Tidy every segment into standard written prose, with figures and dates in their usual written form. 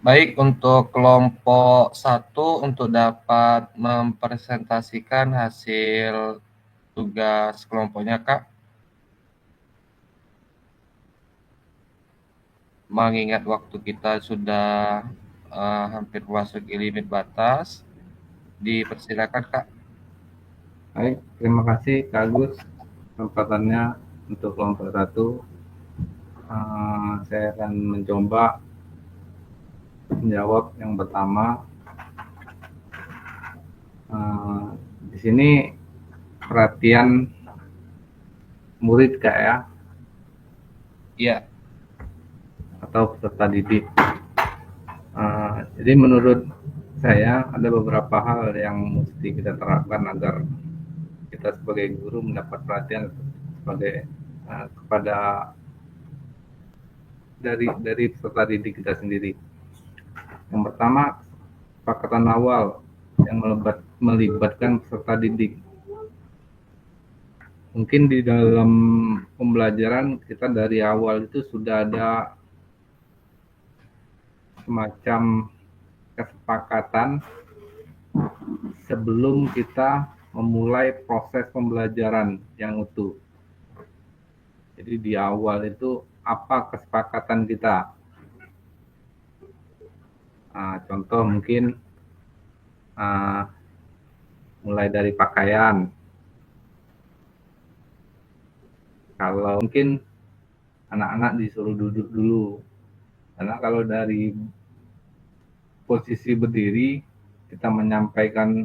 Baik, untuk kelompok satu untuk dapat mempresentasikan hasil tugas kelompoknya, Kak. Mengingat waktu kita sudah hampir memasuki limit batas, dipersilakan, Kak. Baik, terima kasih Kak Agus kesempatannya untuk kelompok satu. Saya akan mencoba menjawab yang pertama. Di sini perhatian murid Kak ya, Iya. atau peserta didik. Jadi menurut saya ada beberapa hal yang mesti kita terapkan agar kita sebagai guru mendapat perhatian sebagai kepada dari peserta didik kita sendiri. Yang pertama, kesepakatan awal yang melibatkan peserta didik. Mungkin di dalam pembelajaran kita dari awal itu sudah ada semacam kesepakatan sebelum kita memulai proses pembelajaran yang utuh. Jadi di awal itu apa kesepakatan kita? Contoh mungkin mulai dari pakaian. Kalau mungkin anak-anak disuruh duduk dulu. Karena kalau dari posisi berdiri kita menyampaikan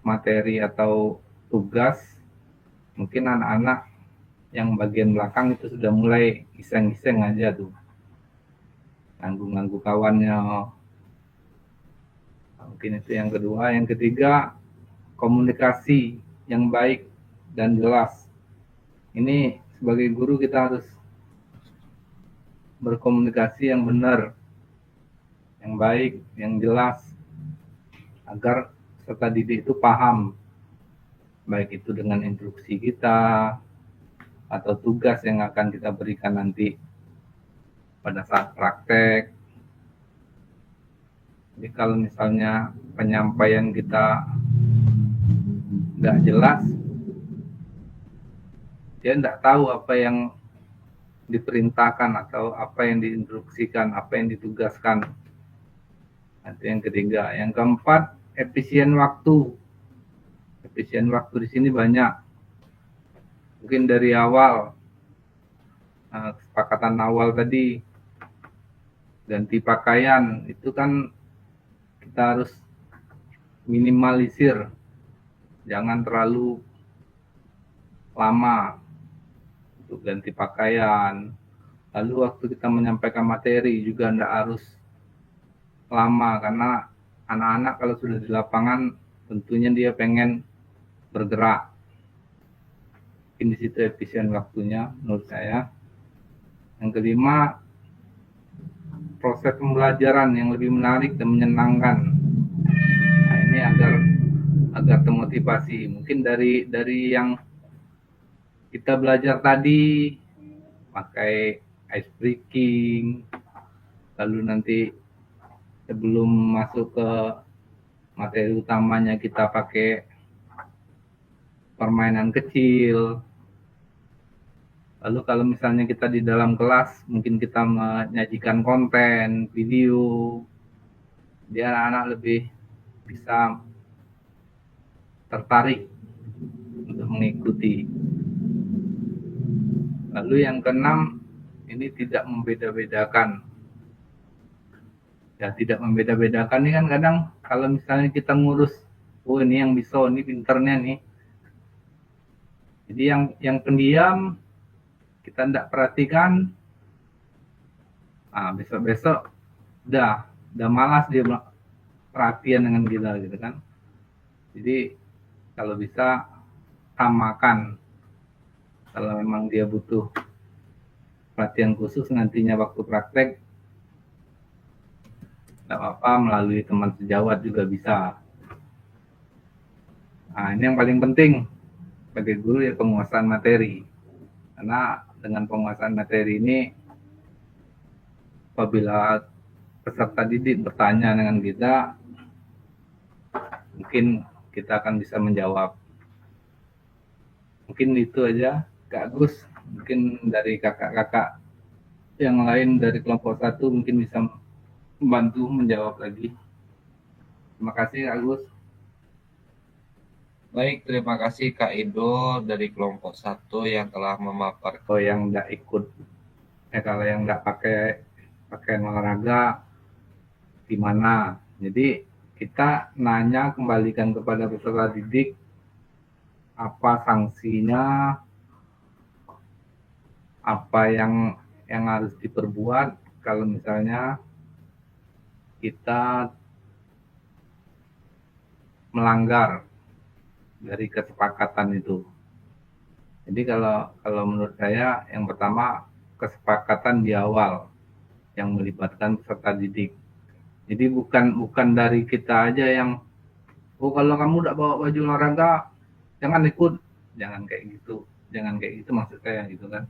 materi atau tugas, mungkin anak-anak yang bagian belakang itu sudah mulai iseng-iseng aja tuh, nganggu-nganggu kawannya. Mungkin itu yang kedua. Yang ketiga, komunikasi yang baik dan jelas. Ini sebagai guru kita harus berkomunikasi yang benar, yang baik, yang jelas, agar peserta didik itu paham, baik itu dengan instruksi kita atau tugas yang akan kita berikan nanti pada saat praktek. Jadi kalau misalnya penyampaian kita nggak jelas, dia nggak tahu apa yang diperintahkan atau apa yang diinstruksikan, apa yang ditugaskan. Nanti yang ketiga. Yang keempat, efisien waktu. Efisien waktu di sini banyak. Mungkin dari awal, kesepakatan awal tadi, ganti pakaian, itu kan kita harus minimalisir. Jangan terlalu lama untuk ganti pakaian. Lalu waktu kita menyampaikan materi juga tidak harus lama, karena anak-anak kalau sudah di lapangan tentunya dia pengen bergerak. Mungkin di situ efisien waktunya menurut saya. Yang kelima, proses pembelajaran yang lebih menarik dan menyenangkan. Nah, ini agar termotivasi. Mungkin dari yang kita belajar tadi, pakai ice breaking, lalu nanti sebelum masuk ke materi utamanya kita pakai permainan kecil. Lalu kalau misalnya kita di dalam kelas, mungkin kita menyajikan konten, video, dia anak-anak lebih bisa tertarik untuk mengikuti. Lalu yang keenam, ini tidak membeda-bedakan. Ya, tidak membeda-bedakan ini kan kadang kalau misalnya kita ngurus, oh ini yang bisa, ini pinternya nih. Jadi yang pendiam kita tidak perhatikan, besok-besok udah malas dia perhatian dengan kita gitu kan. Jadi kalau bisa samakan, kalau memang dia butuh perhatian khusus nantinya waktu praktek, nggak apa-apa melalui teman sejawat juga bisa. Nah, ini yang paling penting bagi guru ya, penguasaan materi. Karena dengan penguasaan materi ini apabila peserta didik bertanya dengan kita, mungkin kita akan bisa menjawab. Mungkin itu aja, Kak Agus. Mungkin dari kakak-kakak yang lain dari kelompok 1 mungkin bisa membantu menjawab lagi. Terima kasih, Kak Agus. Baik, terima kasih Kak Ido dari kelompok 1 yang telah memaparkan. Kalau yang nggak ikut, kalau yang nggak pakai olahraga, gimana? Jadi kita nanya kembalikan kepada peserta didik apa sanksinya, apa yang harus diperbuat kalau misalnya kita melanggar dari kesepakatan itu. Jadi kalau menurut saya yang pertama kesepakatan di awal yang melibatkan peserta didik. Jadi bukan dari kita aja yang kalau kamu udah bawa baju olahraga jangan ikut, jangan kayak gitu maksud saya gitu kan.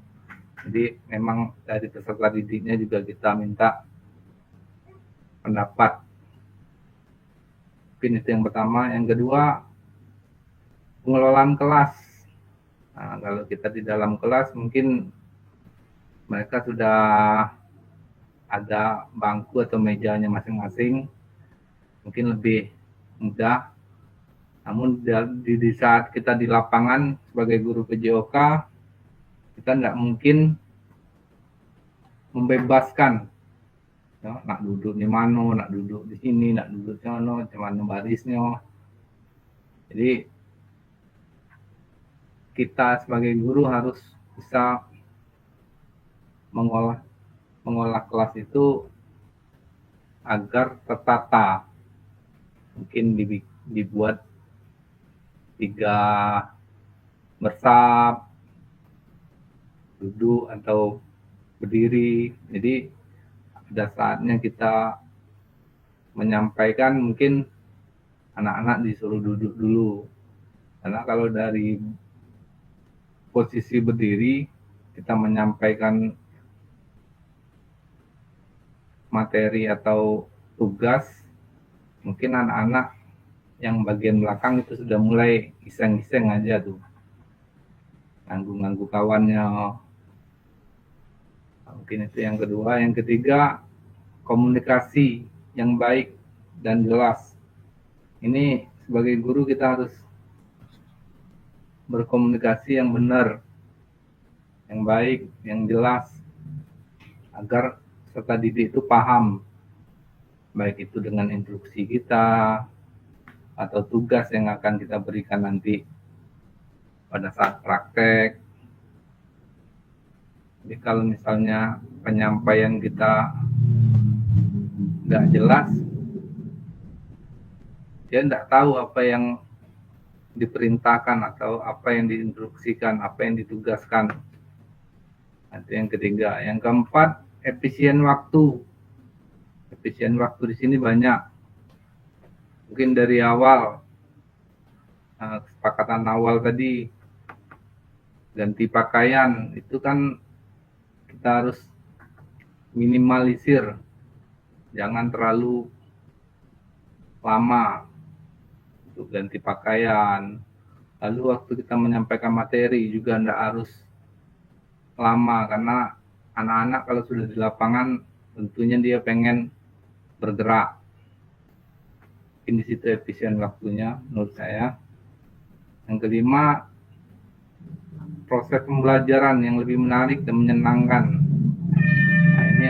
Jadi memang dari peserta didiknya juga kita minta pendapat. Mungkin itu yang pertama. Yang kedua, pengelolaan kelas. Nah, kalau kita di dalam kelas mungkin mereka sudah ada bangku atau mejanya masing-masing, mungkin lebih mudah. Namun di saat kita di lapangan sebagai guru PJOK, kita tidak mungkin membebaskan, ya, nak duduk di mana, nak duduk di sini, nak duduk di sana, cuman barisnya. Jadi kita sebagai guru harus bisa mengolah kelas itu agar tertata. Mungkin dibuat 3 bersab, duduk atau berdiri. Jadi ada saatnya kita menyampaikan, mungkin anak-anak disuruh duduk dulu. Karena kalau dari posisi berdiri kita menyampaikan materi atau tugas, mungkin anak-anak yang bagian belakang itu sudah mulai iseng-iseng aja tuh, nganggu-nganggu kawannya. Mungkin itu yang kedua. Yang ketiga, komunikasi yang baik dan jelas. Ini sebagai guru kita harus berkomunikasi yang benar, yang baik, yang jelas, agar peserta didik itu paham, baik itu dengan instruksi kita atau tugas yang akan kita berikan nanti pada saat praktek. Jadi kalau misalnya penyampaian kita nggak jelas, dia nggak tahu apa yang diperintahkan atau apa yang diinstruksikan, apa yang ditugaskan. Itu yang ketiga. Yang keempat, efisien waktu. Efisien waktu di sini banyak. Mungkin dari awal, kesepakatan awal tadi, ganti pakaian, itu kan kita harus minimalisir. Jangan terlalu lama untuk ganti pakaian. Lalu waktu kita menyampaikan materi juga tidak harus lama, karena anak-anak kalau sudah di lapangan tentunya dia pengen bergerak. Ini di situ efisien waktunya menurut saya. Yang kelima, proses pembelajaran yang lebih menarik dan menyenangkan. Nah, ini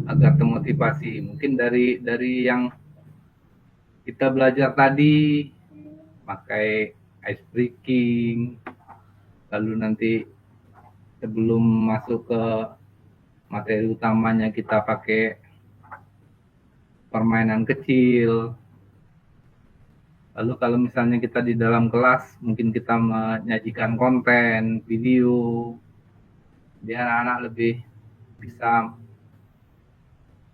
agar termotivasi. Mungkin dari yang kita belajar tadi, pakai ice breaking, lalu nanti sebelum masuk ke materi utamanya kita pakai permainan kecil. Lalu kalau misalnya kita di dalam kelas, mungkin kita menyajikan konten, video, jadi anak-anak lebih bisa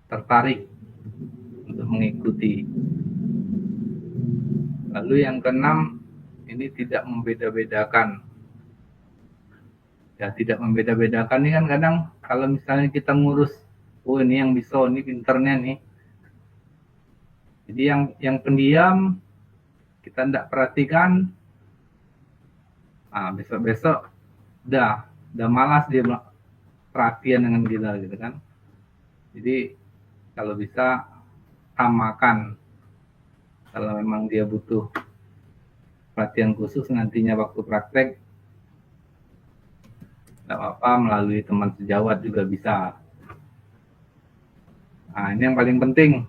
tertarik untuk mengikuti. Lalu yang keenam, ini tidak membeda-bedakan. Ya, tidak membeda-bedakan ini kan kadang kalau misalnya kita ngurus oh ini yang bisa, ini pinternya nih. Jadi yang pendiam kita tidak perhatikan, besok-besok udah malas dia perhatian dengan kita gitu kan. Jadi kalau bisa samakan, kalau memang dia butuh perhatian khusus nantinya waktu praktek, nggak apa-apa melalui teman sejawat juga bisa. Nah ini yang paling penting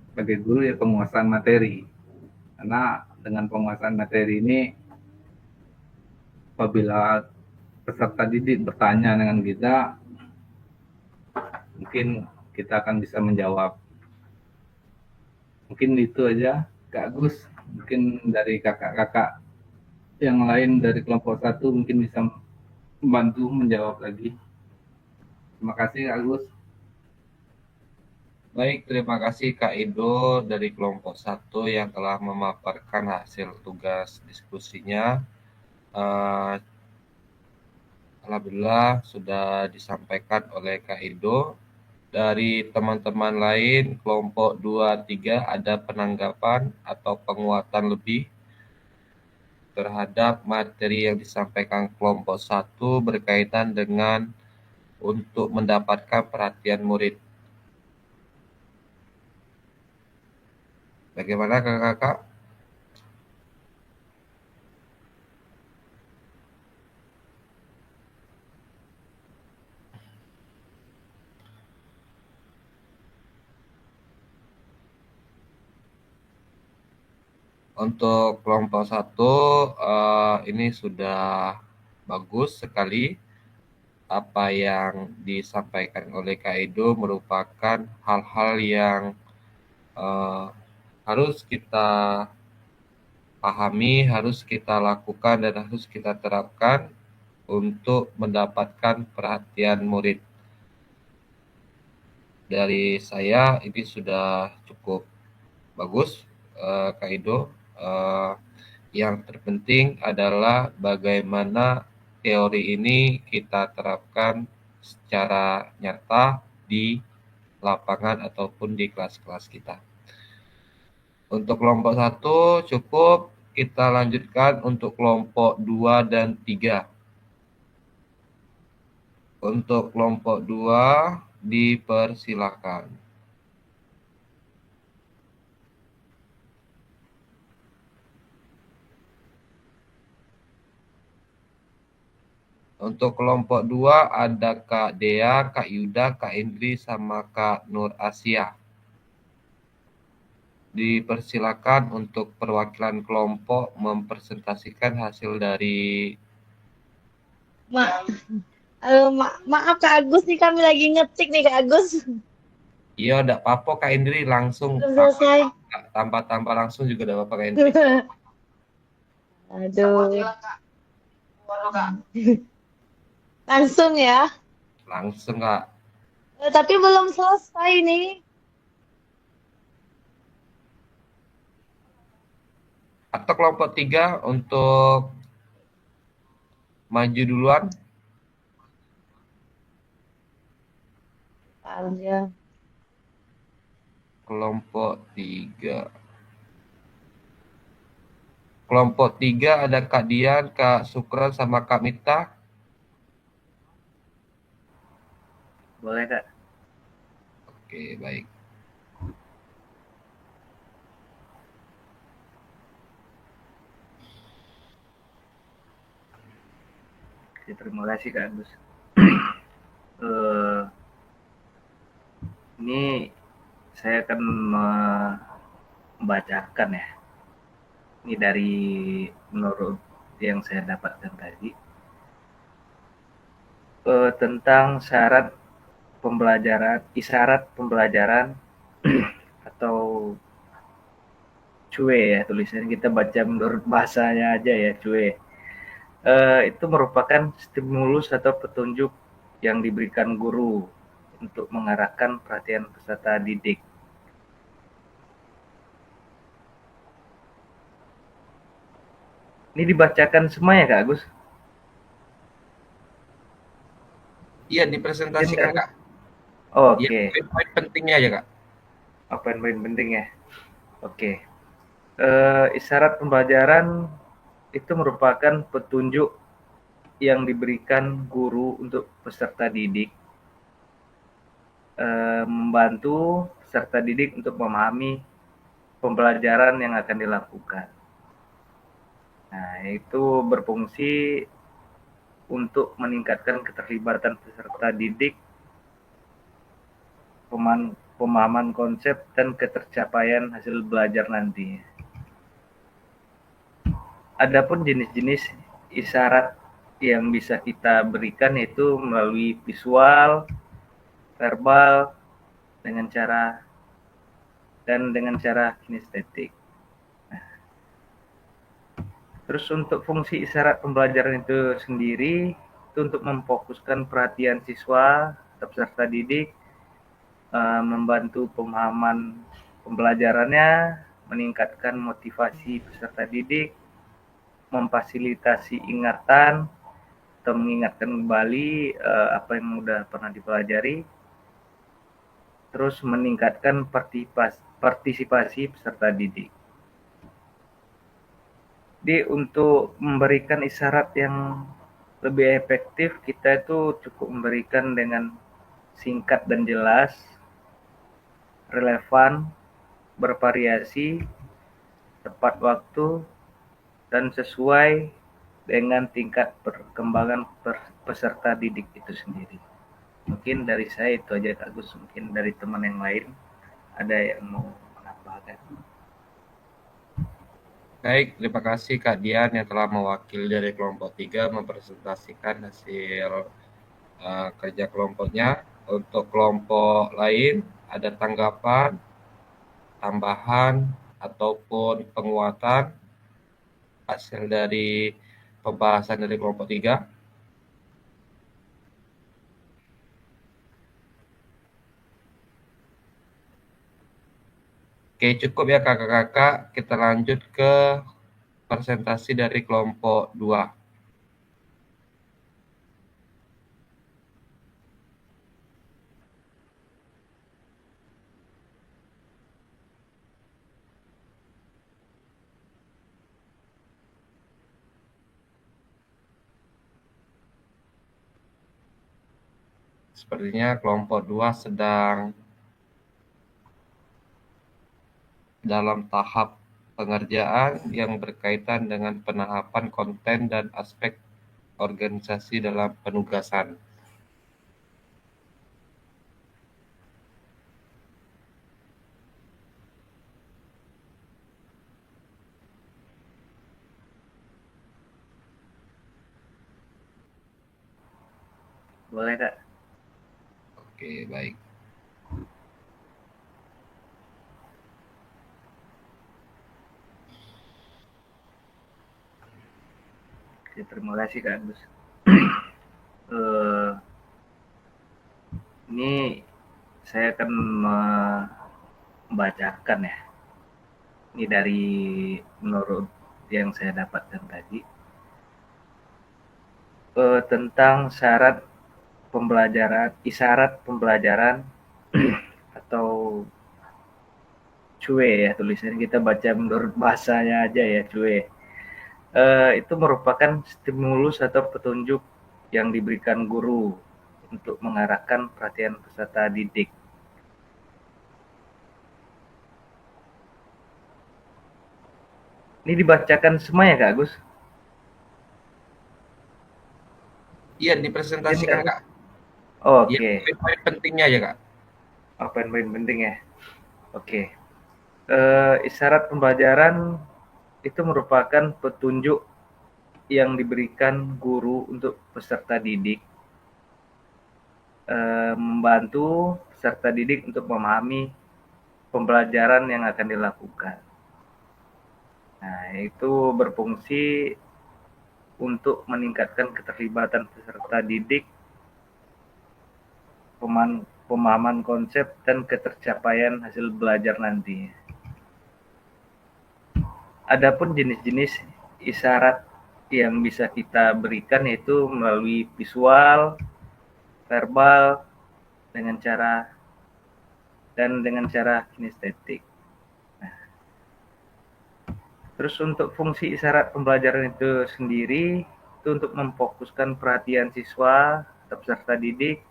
sebagai guru ya, penguasaan materi. Karena dengan penguasaan materi ini, apabila peserta didik bertanya dengan kita, mungkin kita akan bisa menjawab. Mungkin itu aja Kak Agus. Mungkin dari kakak-kakak yang lain dari kelompok 1 mungkin bisa membantu menjawab lagi. Terima kasih Kak Agus. Baik, terima kasih Kak Ido dari kelompok 1 yang telah memaparkan hasil tugas diskusinya. Alhamdulillah sudah disampaikan oleh Kak Ido. Dari teman-teman lain, kelompok 2-3 ada penanggapan atau penguatan lebih terhadap materi yang disampaikan kelompok 1 berkaitan dengan untuk mendapatkan perhatian murid. Bagaimana kakak-kakak? Untuk kelompok 1 ini sudah bagus sekali. Apa yang disampaikan oleh Kak Edo merupakan hal-hal yang harus kita pahami, harus kita lakukan, dan harus kita terapkan untuk mendapatkan perhatian murid. Dari saya ini sudah cukup bagus, Kak Edo. Yang terpenting adalah bagaimana teori ini kita terapkan secara nyata di lapangan ataupun di kelas-kelas kita. Untuk kelompok 1 cukup, kita lanjutkan untuk kelompok 2 dan 3. Untuk kelompok 2 dipersilakan. Untuk kelompok 2 ada Kak Dea, Kak Yuda, Kak Indri, sama Kak Nur Asia. Dipersilakan untuk perwakilan kelompok mempresentasikan hasil dari... Maaf Kak Agus nih, kami lagi ngetik nih Kak Agus. Iya, enggak apa-apa Kak Indri, langsung Belum selesai. tanpa langsung juga enggak apa-apa Kak Indri. Aduh. Langsung ya. Langsung Kak. Tapi belum selesai nih. Atau kelompok 3 untuk maju duluan. Aja. Kelompok 3. Kelompok 3 ada Kak Dian, Kak Sukran, sama Kak Mita. Boleh Kak. Oke, baik. Terima kasih Kak Agus. Ini saya akan membacakan ya. Ini dari menurut yang saya dapatkan tadi tentang syarat pembelajaran, isyarat pembelajaran atau CUE ya, tulisannya kita baca menurut bahasanya aja ya, CUE. Itu merupakan stimulus atau petunjuk yang diberikan guru untuk mengarahkan perhatian peserta didik. Ini dibacakan semua ya Kak Agus? Iya, dipresentasikan Kak. Oke, Ya, poin-poin pentingnya aja, Kak. apa yang paling penting ya? Oke. Isyarat pembelajaran itu merupakan petunjuk yang diberikan guru untuk peserta didik, membantu peserta didik untuk memahami pembelajaran yang akan dilakukan. Nah, itu berfungsi untuk meningkatkan keterlibatan peserta didik, pemahaman konsep, dan ketercapaian hasil belajar nanti. Adapun jenis-jenis isyarat yang bisa kita berikan yaitu melalui visual, verbal, dengan cara kinestetik. Terus untuk fungsi isyarat pembelajaran itu sendiri itu untuk memfokuskan perhatian siswa atau peserta didik, membantu pemahaman pembelajarannya, meningkatkan motivasi peserta didik, memfasilitasi ingatan atau mengingatkan kembali apa yang sudah pernah dipelajari, terus meningkatkan partisipasi peserta didik. Jadi untuk memberikan isyarat yang lebih efektif, kita itu cukup memberikan dengan singkat dan jelas, relevan, bervariasi, tepat waktu, dan sesuai dengan tingkat perkembangan peserta didik itu sendiri. Mungkin dari saya itu aja Kak Gus, mungkin dari teman yang lain ada yang mau menambahkan. Baik, terima kasih Kak Dian yang telah mewakili dari kelompok 3 mempresentasikan hasil kerja kelompoknya. Untuk kelompok lain, ada tanggapan, tambahan, ataupun penguatan hasil dari pembahasan dari kelompok 3? Oke, cukup ya kakak-kakak. Kita lanjut ke presentasi dari kelompok 2. Sepertinya kelompok 2 sedang dalam tahap pengerjaan yang berkaitan dengan penahapan konten dan aspek organisasi dalam penugasan. Boleh Kak? Oke, baik. Oke, terima kasih Kak Agus. Ini saya akan membacakan ya. Ini dari menurut yang saya dapatkan tadi tentang syarat pembelajaran, isyarat pembelajaran atau CUE ya tulisannya, kita baca menurut bahasanya aja ya, CUE. Itu merupakan stimulus atau petunjuk yang diberikan guru untuk mengarahkan perhatian peserta didik. Ini dibacakan semua ya Kak Agus? Iya, dipresentasikan Kak. Oke. Ya, poin pentingnya aja Kak. Apa yang paling penting ya? Oke. Isyarat pembelajaran itu merupakan petunjuk yang diberikan guru untuk peserta didik, membantu peserta didik untuk memahami pembelajaran yang akan dilakukan. Nah, itu berfungsi untuk meningkatkan keterlibatan peserta didik, pemahaman konsep, dan ketercapaian hasil belajar nanti. Adapun jenis-jenis isyarat yang bisa kita berikan yaitu melalui visual, verbal, dengan cara kinestetik. Nah, terus untuk fungsi isyarat pembelajaran itu sendiri itu untuk memfokuskan perhatian siswa atau peserta didik,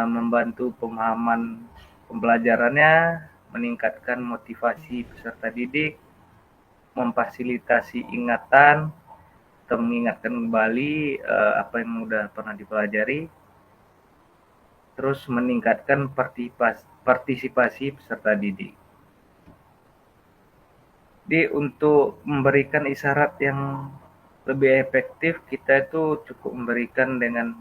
membantu pemahaman pembelajarannya, meningkatkan motivasi peserta didik, memfasilitasi ingatan atau mengingatkan kembali apa yang sudah pernah dipelajari, terus meningkatkan partisipasi peserta didik. Jadi untuk memberikan isyarat yang lebih efektif, kita itu cukup memberikan dengan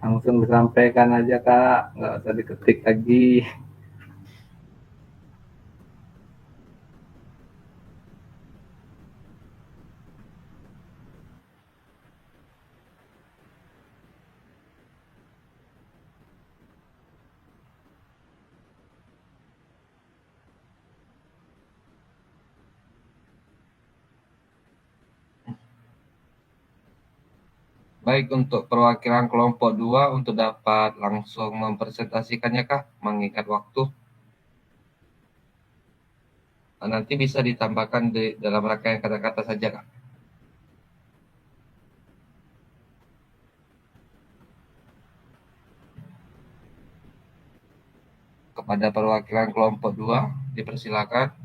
langsung disampaikan aja Kak, nggak usah diketik lagi. Baik, untuk perwakilan kelompok 2 untuk dapat langsung mempresentasikannya Kak, mengingat waktu. Nanti bisa ditambahkan di dalam rangkaian kata-kata saja Kak. Kepada perwakilan kelompok 2, dipersilakan.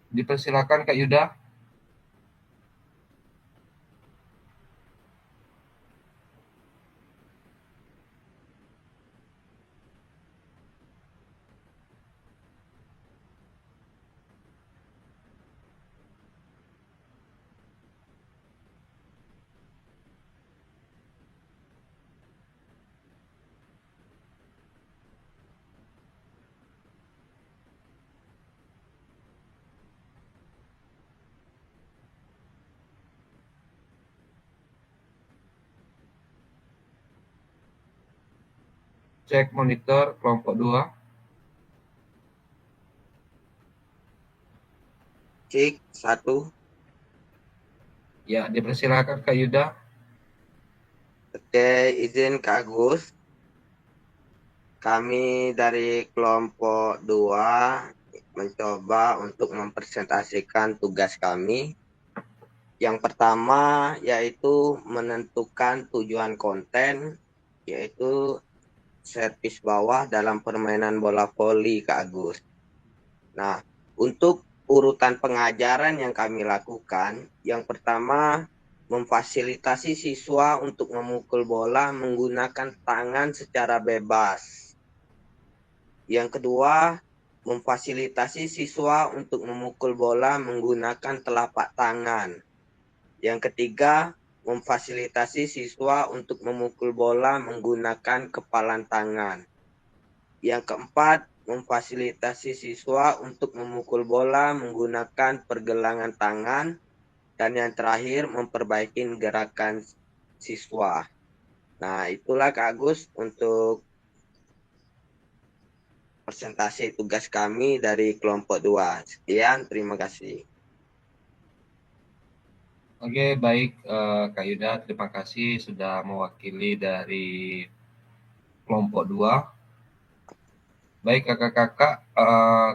Dipersilakan Kak Yuda. Cek monitor kelompok 2. Cek 1. Ya, dipersilakan Kak Yuda. Oke, izin Kak Agus. Kami dari kelompok 2 mencoba untuk mempresentasikan tugas kami. Yang pertama yaitu menentukan tujuan konten, yaitu servis bawah dalam permainan bola voli Kak Agus. Nah, untuk urutan pengajaran yang kami lakukan, yang pertama memfasilitasi siswa untuk memukul bola menggunakan tangan secara bebas. Yang kedua, memfasilitasi siswa untuk memukul bola menggunakan telapak tangan. Yang ketiga, memfasilitasi siswa untuk memukul bola menggunakan kepalan tangan. Yang keempat, memfasilitasi siswa untuk memukul bola menggunakan pergelangan tangan. Dan yang terakhir, memperbaiki gerakan siswa. Nah, itulah Kak Agus untuk presentasi tugas kami dari kelompok 2. Sekian, terima kasih. Oke, baik Kak Yuda, terima kasih sudah mewakili dari kelompok 2. Baik kakak-kakak,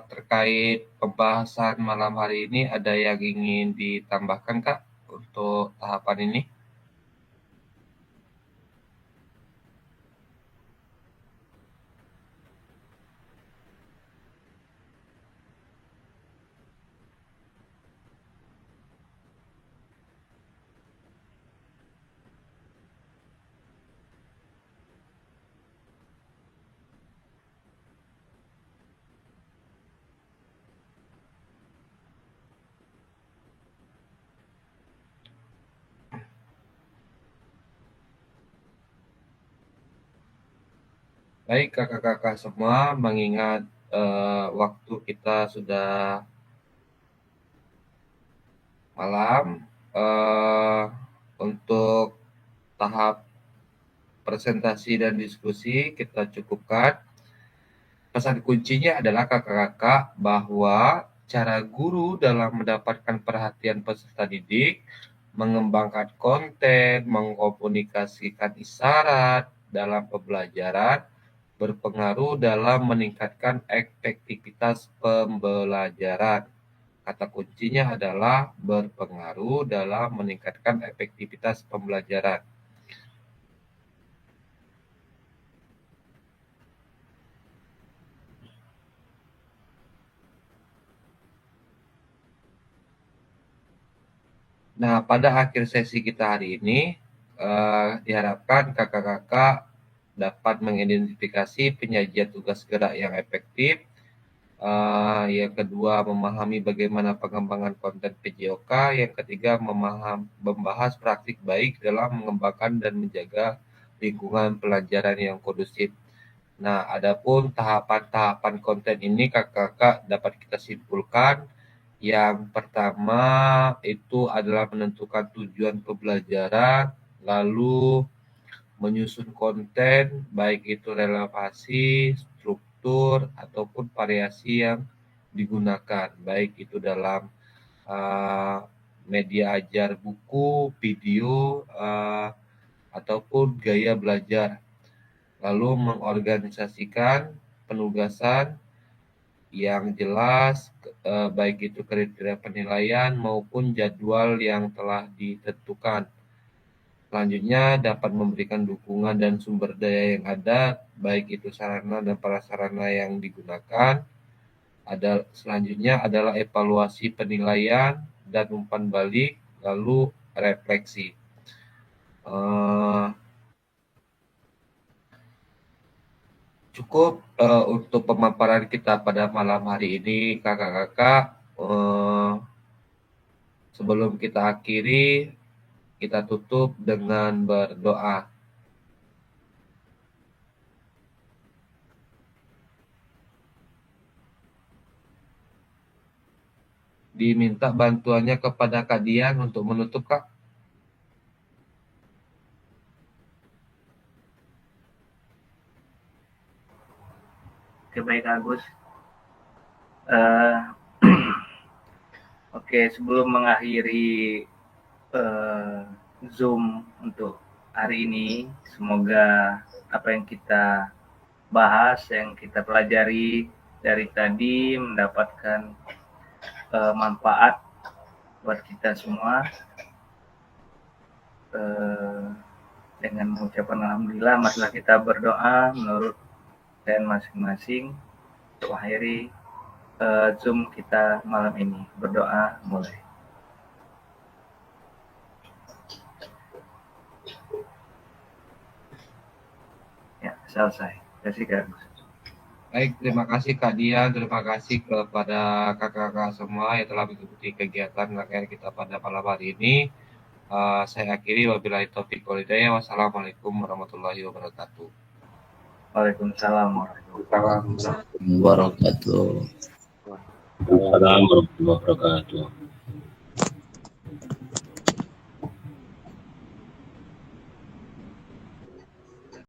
terkait pembahasan malam hari ini ada yang ingin ditambahkan Kak untuk tahapan ini? Baik kakak-kakak semua, mengingat waktu kita sudah malam, untuk tahap presentasi dan diskusi kita cukupkan. Pesan kuncinya adalah kakak-kakak bahwa cara guru dalam mendapatkan perhatian peserta didik, mengembangkan konten, mengkomunikasikan isyarat dalam pembelajaran, berpengaruh dalam meningkatkan efektivitas pembelajaran. Kata kuncinya adalah berpengaruh dalam meningkatkan efektivitas pembelajaran. Nah, pada akhir sesi kita hari ini, diharapkan kakak-kakak dapat mengidentifikasi penyajian tugas gerak yang efektif. Yang kedua, memahami bagaimana pengembangan konten PJOK. Yang ketiga, membahas praktik baik dalam mengembangkan dan menjaga lingkungan pelajaran yang kondusif. Nah, adapun tahapan-tahapan konten ini kakak-kakak dapat kita simpulkan. Yang pertama itu adalah menentukan tujuan pembelajaran, lalu menyusun konten, baik itu relevasi, struktur, ataupun variasi yang digunakan, baik itu dalam media ajar buku, video, ataupun gaya belajar. Lalu mengorganisasikan penugasan yang jelas, baik itu kriteria penilaian maupun jadwal yang telah ditentukan. Selanjutnya dapat memberikan dukungan dan sumber daya yang ada, baik itu sarana dan prasarana yang digunakan. Selanjutnya adalah evaluasi penilaian dan umpan balik, lalu refleksi. Cukup untuk pemaparan kita pada malam hari ini, kakak-kakak. Sebelum kita akhiri, kita tutup dengan berdoa. Diminta bantuannya kepada Kak Dian untuk menutup, Kak. Oke, baik Agus. Oke, sebelum mengakhiri Zoom untuk hari ini, semoga apa yang kita bahas, yang kita pelajari dari tadi mendapatkan manfaat buat kita semua. Dengan mengucapkan alhamdulillah, marilah kita berdoa menurut dan masing-masing untuk mengakhiri Zoom kita malam ini. Berdoa mulai. Ya, selesai. Terima kasih Kak Agus. Baik, terima kasih Kak Dian, terima kasih kepada kakak-kakak semua yang telah mengikuti kegiatan rangkaian kita pada malam hari ini. Saya akhiri, wabillahi taufiq wal hidayah. Wassalamualaikum warahmatullahi wabarakatuh. Waalaikumsalam warahmatullahi wabarakatuh. Waalaikumsalam warahmatullahi wabarakatuh.